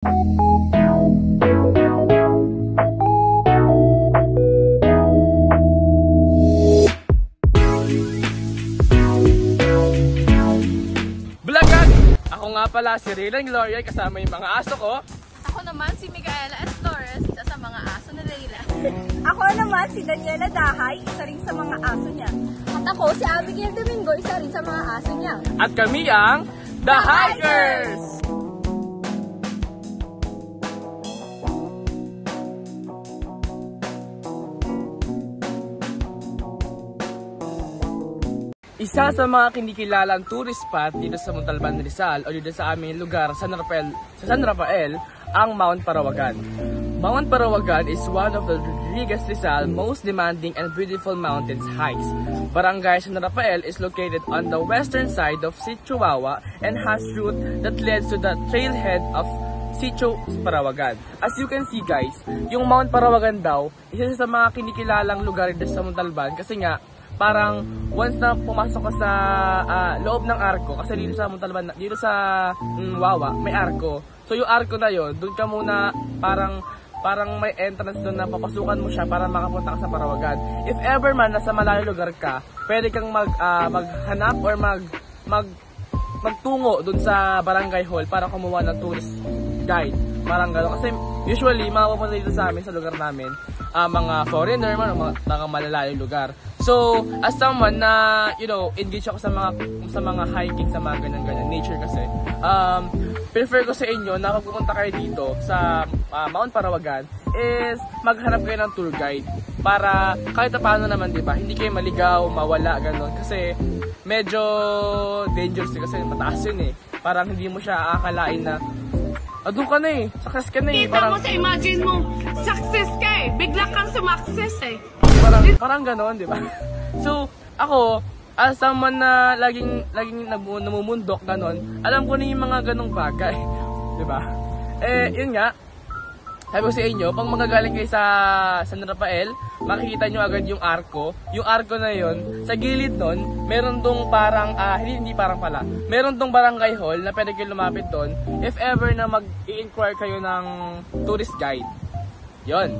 Bulagan! Ako nga pala si Raylan Gloria kasama yung mga aso ko. Ako naman si Micaela S. Flores, isa sa mga aso ni Rayla. Ako naman si Daniela Dahay, isa rin sa mga aso niya. At ako si Abigail Domingo, isa rin sa mga aso niya. At kami ang The Hikers! Isa sa mga kinikilalang tourist spot dito sa Montalban, Rizal o dito sa aming lugar sa San Rafael, ang Mount Parawagan. Mount Parawagan is one of the Rodriguez Rizal most demanding and beautiful mountains hikes. Barangay San Rafael is located on the western side of Sitio Wawa and has route that leads to the trailhead of Sitio Parawagan. As you can see guys, yung Mount Parawagan daw, isa sa mga kinikilalang lugar dito sa Montalban kasi nga parang once na pumasok ka sa loob ng arko, kasi dito sa Montalban, dito sa Wawa, may arko. So yung arko na yon, doon ka muna parang may entrance doon na papasukan mo siya para makapunta ka sa Parawagan. If ever man nasa malayo lugar ka, pwede kang maghanap or magtungo doon sa barangay hall para kumuha ng tourist guide. Parang gano'n. Kasi usually, mapupunta dito sa amin, sa lugar namin, mga foreigner, mga malalayong lugar. So, as someone na, engage ako sa mga hiking, sa mga ganyan-ganyan, nature kasi, prefer ko sa inyo na pag pupunta kayo dito sa Mount Parawagan is maghanap kayo ng tour guide para kahit paano naman, di ba, hindi kayo maligaw, mawala, gano'n. Kasi medyo dangerous kasi mataas yun eh. Parang hindi mo siya aakalain na doon ka na eh, success ka na eh. Kita mo sa imagine mo, success ka eh, bigla kang sumakses eh. Parang gano'n, di ba? So, ako, as someone na laging namumundok gano'n, alam ko na yung mga ganong bagay, di ba? Yun nga, sabi ko sa inyo, pag magagaling kayo sa San Rafael, makikita nyo agad yung arko. Yung arko na yun, sa gilid nun, meron dong parang, hindi parang pala, meron dong barangay hall na pwede kayo lumapit doon if ever na mag-i-inquire kayo ng tourist guide. Yon.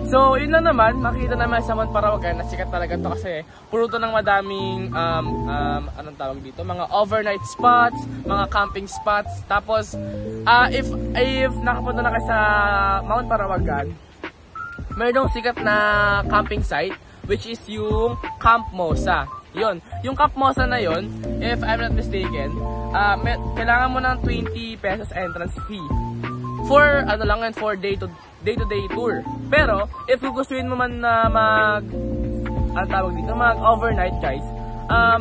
So, yun lang naman, makikita naman sa Mount Parawagan na sikat talaga to kasi puro to ng madaming, anong tawag dito, mga overnight spots, mga camping spots. Tapos, if nakapunta na kayo sa Mount Parawagan, mayroong sikat na camping site, which is yung Camp Mosa. Yun. Yung Camp Mosa na yun, if I'm not mistaken, kailangan mo ng 20 pesos entrance fee. For day-to-day tour. Pero, if gugustuhin mo man na mag-overnight guys,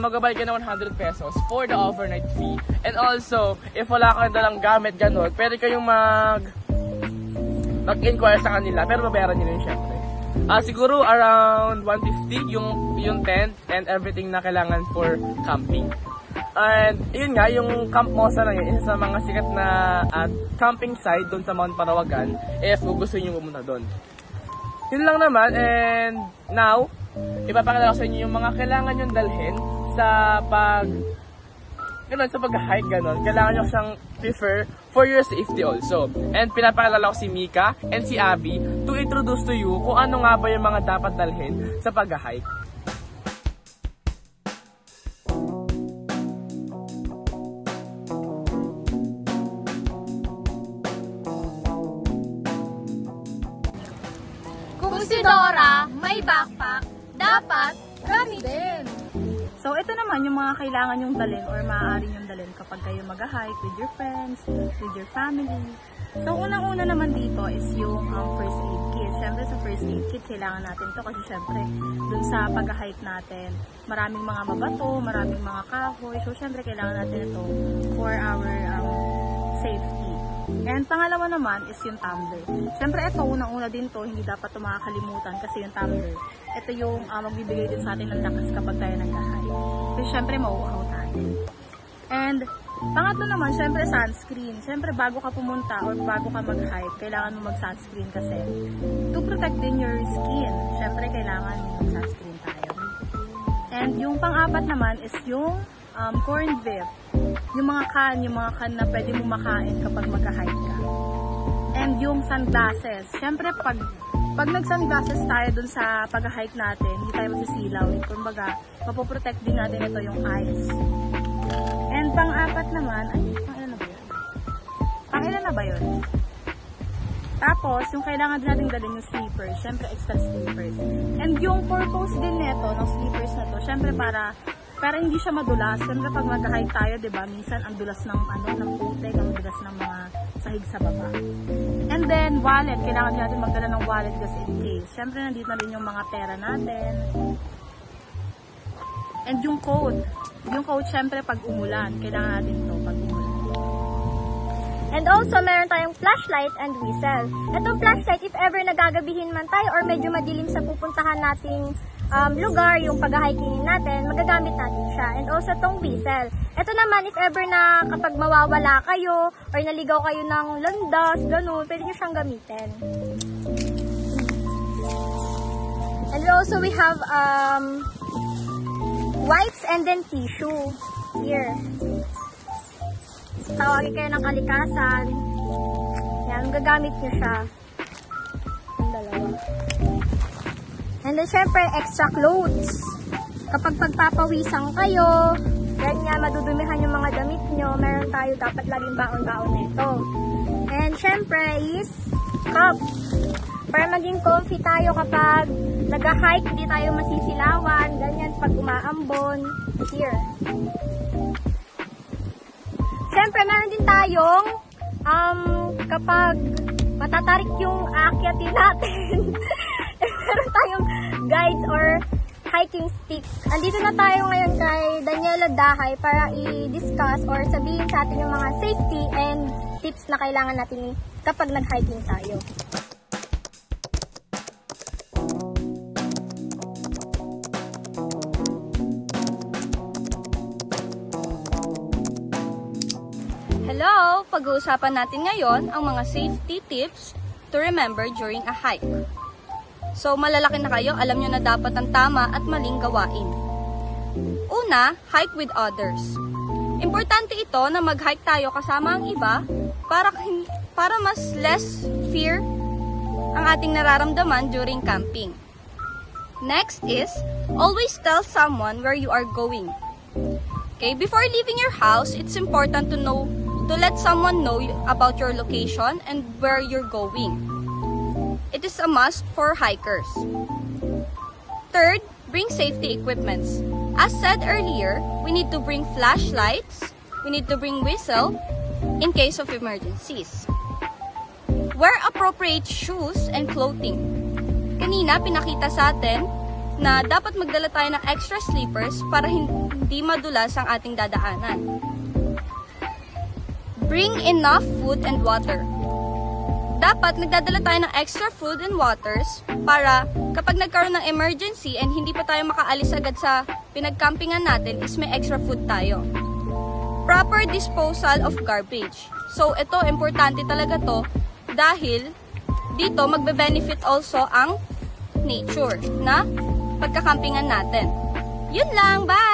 magbabayad ka na 100 pesos for the overnight fee. And also, if wala kang dalang gamit ganun, pwede kayong mag-inquire sa kanila, pero babayaran nyo yun syempre. Siguro around 150 yung tent and everything na kailangan for camping. And yun nga, yung Camp Mosa na yun, isa sa mga sikat na camping site doon sa Mount Parawagan if gusto nyo pumunta doon. Yun lang naman, and now, ipapakita ko sa inyo yung mga kailangan nyo dalhin sa pag-hike ganon. Kailangan nyo siyang prefer for your safety also. And pinapakilala ko si Mika and si Abby to introduce to you kung ano nga ba yung mga dapat dalhin sa pag-hike. Kung si Dora may backpack, dapat kami din. So, ito naman yung mga kailangan yung dalhin or maaari yung dalhin kapag kayo mag-hike with your friends, with your family. So, unang-una naman dito is yung first aid kit. Siyempre, sa first aid kit, kailangan natin to kasi siyempre, dun sa pag-hike natin, maraming mga mabato, maraming mga kahoy. So, siyempre, kailangan natin ito for our safety. And pangalawa naman is yung tumbler. Siyempre, ito, unang-una din to, hindi dapat ito makakalimutan kasi yung tumbler, ito yung magbibigay din sa atin ng lakas kapag tayo nag-hike. Kasi syempre mauuhaw tayo. And pangatlo naman, syempre sunscreen. Syempre bago ka pumunta or bago ka mag-hike, kailangan mo mag-sunscreen kasi to protect din your skin. Syempre kailangan mag-sunscreen tayo. And yung pang-apat naman is yung corned beef. Yung mga can na pwede mo makain kapag mag-hike ka. And yung sunglasses. Syempre, pag nag-sunglasses tayo dun sa pag-hike natin, hindi tayo masisilaw. Kumbaga, mapoprotect din natin ito yung eyes. And pang-apat naman, pang-ilan na ba yun? Pang-ilan na ba yun? Tapos, yung kailangan din natin dalhin yung slippers. Syempre, extra slippers. And yung purpose din nito, ng slippers na to, syempre para hindi siya madulas. Syempre, pag mag-hike tayo, diba, minsan ang dulas ng, ng putik, ang dulas ng mga sahig sa baba. And then, wallet. Kailangan din natin magdala ng wallet just in case. Syempre, nandito na rin yung mga pera natin. And yung coat. Yung coat, syempre, pag umulan. Kailangan natin to pag umulan. And also, meron tayong flashlight and whistle. Itong flashlight, if ever nagagabihin man tayo or medyo madilim sa pupuntahan nating lugar, yung pag-hiking natin, magagamit natin siya. And also, itong whistle. Ito naman, if ever na kapag mawawala kayo or naligaw kayo ng landas, ganun, pwede nyo siyang gamitin. And also, we have wipes and then tissue. Here. Tawagin kayo ng kalikasan. Yan, gagamit nyo siya. Ang dalawa. And then, syempre, extra clothes. Kapag pagpapawisan kayo, ganyan, madudumihan yung mga damit nyo, meron tayo dapat laging baon-baon nito. And syempre, is cup. Para maging comfy tayo kapag nag-hike, hindi tayo masisilawan. Ganyan, pag umaambon. Here. Siyempre, meron din tayong kapag matatarik yung aakyatin natin, meron tayong guides or hiking stick. Andito na tayo ngayon kay Daniela Dahay para i-discuss or sabihin sa atin yung mga safety and tips na kailangan natin kapag nag-hiking tayo. Hello! Pag-uusapan natin ngayon ang mga safety tips to remember during a hike. So, malalaki na kayo, alam nyo na dapat ang tama at maling gawain. Una, hike with others. Importante ito na mag-hike tayo kasama ang iba para mas less fear ang ating nararamdaman during camping. Next is, always tell someone where you are going. Okay, before leaving your house, it's important to let someone know about your location and where you're going. It is a must for hikers. Third, bring safety equipments. As said earlier, we need to bring flashlights, we need to bring whistle in case of emergencies. Wear appropriate shoes and clothing. Kanina, pinakita sa atin na dapat magdala tayo ng extra slippers para hindi madulas ang ating dadaanan. Bring enough food and water. Dapat nagdadala tayo ng extra food and waters para kapag nagkaroon ng emergency and hindi pa tayo makaalis agad sa pinagcampingan natin is may extra food tayo. Proper disposal of garbage. So ito, importante talaga to dahil dito magbe-benefit also ang nature na pagkakampingan natin. Yun lang, bye!